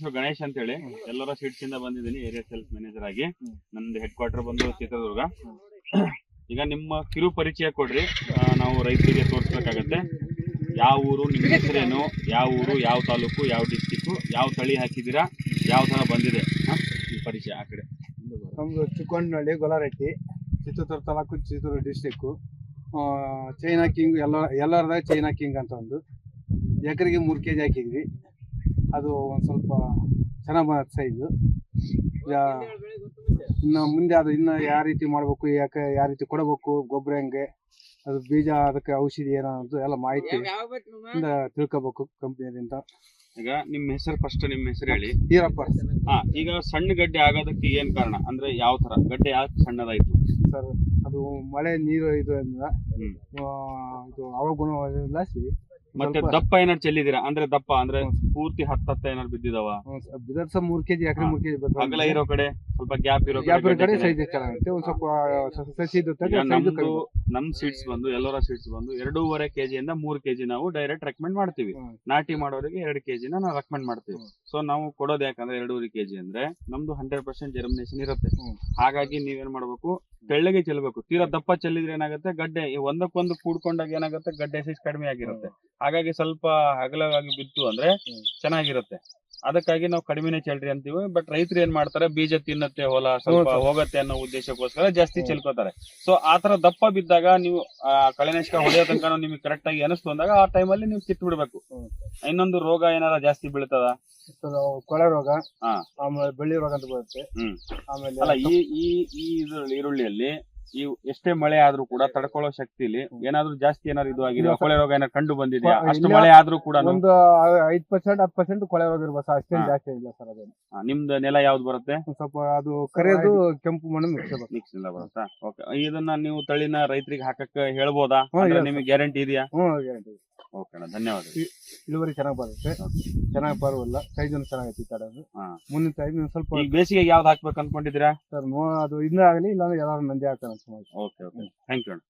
ಹೆಸರು ಗಣೇಶ್ ಅಂತ ಹೇಳಿ ಎಲ್ಲರ ಸೀಟ್ಸ್ ಇಂದ ಬಂದಿದ್ದೀನಿ ಏರಿಯಾ ಸೇಲ್ಸ್ ಮ್ಯಾನೇಜರ್ ಆಗಿ. ನಂದು ಹೆಡ್ ಕ್ವಾರ್ಟರ್ ಬಂದು ಚಿತ್ರದುರ್ಗ. ಈಗ ನಿಮ್ಮ ಕಿರು ಪರಿಚಯ ಕೊಡ್ರಿ, ನಾವು ರೈತರಿಗೆ ತೋರಿಸ್ಬೇಕಾಗತ್ತೆ. ಯಾವ ಊರು, ನಿಮ್ಮ ಹೆಸರೇನು, ಯಾವ ಊರು, ಯಾವ ತಾಲೂಕು, ಯಾವ ಡಿಸ್ಟಿಕ್ಕು, ಯಾವ ತಳಿ ಹಾಕಿದ್ದೀರಾ, ಯಾವ ತರ ಬಂದಿದೆ ಈ ಪರಿಚಯ. ಆ ಕಡೆ ನಮ್ದು ಚಿಕ್ಕೋನಹಳ್ಳಿ ಗೊಲಾರಟ್ಟಿ, ಚಿತ್ರದುರ್ಗ ತಾಲೂಕು, ಚಿತ್ರದುರ್ಗ ಡಿಸ್ಟಿಕ್ಕು. ಚೈನಾ ಕಿಂಗ್ ಎಲ್ಲರದಾಗ ಚೈನಾ ಕಿಂಗ್ ಅಂತ ಒಂದು ಎಕರೆಗೆ 3 kg ಹಾಕಿದ್ವಿ. ಅದು ಒಂದು ಸ್ವಲ್ಪ ಚೆನ್ನಾಗಿ ಬಂದ ಸೈಜು. ಇನ್ನು ಮುಂದೆ ಅದು ಇನ್ನು ಯಾವ ರೀತಿ ಮಾಡಬೇಕು, ಯಾವ ರೀತಿ ಕೊಡಬೇಕು, ಗೊಬ್ಬರ ಹೆಂಗೆ, ಅದು ಬೀಜ, ಅದಕ್ಕೆ ಔಷಧಿ ಏನೋ ಎಲ್ಲ ಮಾಹಿತಿ ತಿಳ್ಕೊಬೇಕು ಕಂಪ್ನಿಯಿಂದ. ಈಗ ನಿಮ್ಮ ಹೆಸರು ಫಸ್ಟ್, ನಿಮ್ಮ ಹೆಸರು ಹೇಳಿ. ಈರಪ್ಪ. ಈಗ ಸಣ್ಣ ಗಡ್ಡೆ ಆಗೋದಕ್ಕೆ ಏನ್ ಕಾರಣ ಅಂದ್ರೆ ಯಾವ ತರ ಗಡ್ಡೆ ಯಾಕೆ ಸಣ್ಣದಾಯ್ತು ಸರ್? ಅದು ಮಳೆ ನೀರು ಇದರಿಂದ ಇದು ಹವಾಗುಣವಾಗಿ ಮತ್ತೆ ದಪ್ಪ ಏನಾರು ಚೆಲ್ಲಿದೀರಾ? ಅಂದ್ರೆ ದಪ್ಪ ಅಂದ್ರೆ ಪೂರ್ತಿ ಹತ್ತ ಏನಾರು ಬಿದ್ದಿದಾವ? ಬಿದರ್ಸ 3 kg ಎಕರೆ 3 kg ಅಗಲ ಇರೋ ಕಡೆ, ಸ್ವಲ್ಪ ಗ್ಯಾಪ್ ಇರೋ ಕಡೆ ಸೈಜ್ ಚೆನ್ನಾಗುತ್ತೆ. ಒಂದ್ ಸ್ವಲ್ಪ ಸಸಿ ನಮ್ ಸೀಡ್ಸ್ ಬಂದು ಎಲ್ಲರ ಸೀಡ್ಸ್ ಬಂದು 2.5 kg ಇಂದ 3 kg ನಾವು ಡೈರೆಕ್ಟ್ ರೆಕಮೆಂಡ್ ಮಾಡ್ತೀವಿ. ನಾಟಿ ಮಾಡೋರಿಗೆ 2 kg ನಾವು ರೆಕಮೆಂಡ್ ಮಾಡ್ತೀವಿ. ಸೊ ನಾವು ಕೊಡೋದು ಯಾಕಂದ್ರೆ 2.5 kg ಅಂದ್ರೆ ನಮ್ದು 100% ಜರ್ಮಿನೇಷನ್ ಇರುತ್ತೆ. ಹಾಗಾಗಿ ನೀವೇನ್ ಮಾಡ್ಬೇಕು, ತೆಳ್ಳಗೆ ಚೆಲ್ಲಬೇಕು. ತೀರಾ ದಪ್ಪ ಚೆಲ್ಲಿದ್ರೆ ಏನಾಗುತ್ತೆ, ಗಡ್ಡೆ ಒಂದಕ್ಕೊಂದು ಕೂಡ್ಕೊಂಡಾಗ ಏನಾಗುತ್ತೆ, ಗಡ್ಡೆ ಸೈಜ್ ಕಡಿಮೆ ಆಗಿರುತ್ತೆ. ಹಾಗಾಗಿ ಸ್ವಲ್ಪ ಅಗಲವಾಗಿ ಬಿತ್ತು ಅಂದ್ರೆ ಚೆನ್ನಾಗಿರುತ್ತೆ. ಅದಕ್ಕಾಗಿ ನಾವು ಕಡಿಮೆನೆ ಚೆಲ್ರಿ ಅಂತೀವಿ. ಬಟ್ ರೈತರು ಏನ್ ಮಾಡ್ತಾರೆ, ಬೀಜ ತಿನ್ನತ್ತೆ, ಹೊಲ ಸ್ವಲ್ಪ ಹೋಗತ್ತೆ ಅನ್ನೋ ಉದ್ದೇಶಕ್ಕೋಸ್ಕರ ಜಾಸ್ತಿ ಚೆಲ್ಕೋತಾರೆ. ಸೊ ಆತರ ದಪ್ಪ ಬಿದ್ದಾಗ ನೀವು ಕಳೆನಾಶಕ ಹೊಡೆಯೋ ತನಕ ನಿಮ್ಗೆ ಕರೆಕ್ಟ್ ಆಗಿ ಅನಿಸ್ತು ಅಂದಾಗ ಆ ಟೈಮಲ್ಲಿ ನೀವು ಕಿತ್ತು ಬಿಡ್ಬೇಕು. ಇನ್ನೊಂದು ರೋಗ ಏನಾರ ಜಾಸ್ತಿ ಬೀಳ್ತದ, ಕೊಳೆ ರೋಗ, ಆಮೇಲೆ ಬೆಳ್ಳಿ ರೋಗ ಅಂತ ಬರುತ್ತೆ. ಆಮೇಲೆ ಅಲ್ಲ, ಈ ಈರುಳ್ಳಿಯಲ್ಲಿ ಎಷ್ಟೇ ಮಳೆ ಆದ್ರೂ ಕೂಡ ತಡ್ಕೊಳ್ಳೋ ಶಕ್ತಿಲಿ ಏನಾದ್ರು ಜಾಸ್ತಿ ಏನಾದ್ರು ಇದು ಆಗಿದೆ, ಕೊಳೆ ರೋಗ ಏನಾದ್ರು ಕಂಡು ಬಂದಿದೆಯಾ? ಅಷ್ಟು ಮಳೆ ಆದ್ರೂ ಕೂಡ ಒಂದು 5% 10% ಕೊಳೆ ರೋಗ ಇರ್ಬೋದು, ಅಷ್ಟೇನು ಜಾಸ್ತಿ ಇಲ್ಲ ಸರ್. ಅದೇನು ನಿಮ್ದು ನೆಲ ಯಾವ್ದು ಬರುತ್ತೆ? ಸ್ವಲ್ಪ ಅದು ಕರೆದು ಕೆಂಪು ಮಣ್ಣು ಮಿಕ್ಸ್ ಎಲ್ಲ ಬರುತ್ತಾ? ಓಕೆ. ಇದನ್ನ ನೀವು ತಳಿನ ರೈತರಿಗೆ ಹಾಕಕ್ಕೆ ಹೇಳ್ಬೋದಾ? ನಿಮಗೆ ಗ್ಯಾರಂಟಿ ಇದೆಯಾ? ಗ್ಯಾರಂಟಿ. ಓಕೆ ಅಣ್ಣ, ಧನ್ಯವಾದ. ಇಳುವರಿ ಚೆನ್ನಾಗಿ ಬರುತ್ತೆ, ಚೆನ್ನಾಗಿ ಬರುವಲ್ಲ, ಸೈಜ್ ಚೆನ್ನಾಗೈತಿ ತಡೋದು. ಮುಂದಿನ ಟೈಮ್ ಸ್ವಲ್ಪ ಬೇಸಿಗೆ ಯಾವ್ದು ಹಾಕ್ಬೇಕು ಅನ್ಕೊಂಡಿದ್ದೀರಾ ಸರ್? ಅದು ಇನ್ನೂ ಆಗಲಿ, ಇಲ್ಲಾಂದ್ರೆ ಯಾರು ನಂದಿ ಹಾಕ್ತಾರೆ. ಓಕೆ ಓಕೆ, ಥ್ಯಾಂಕ್ ಯು ಅಣ್ಣ.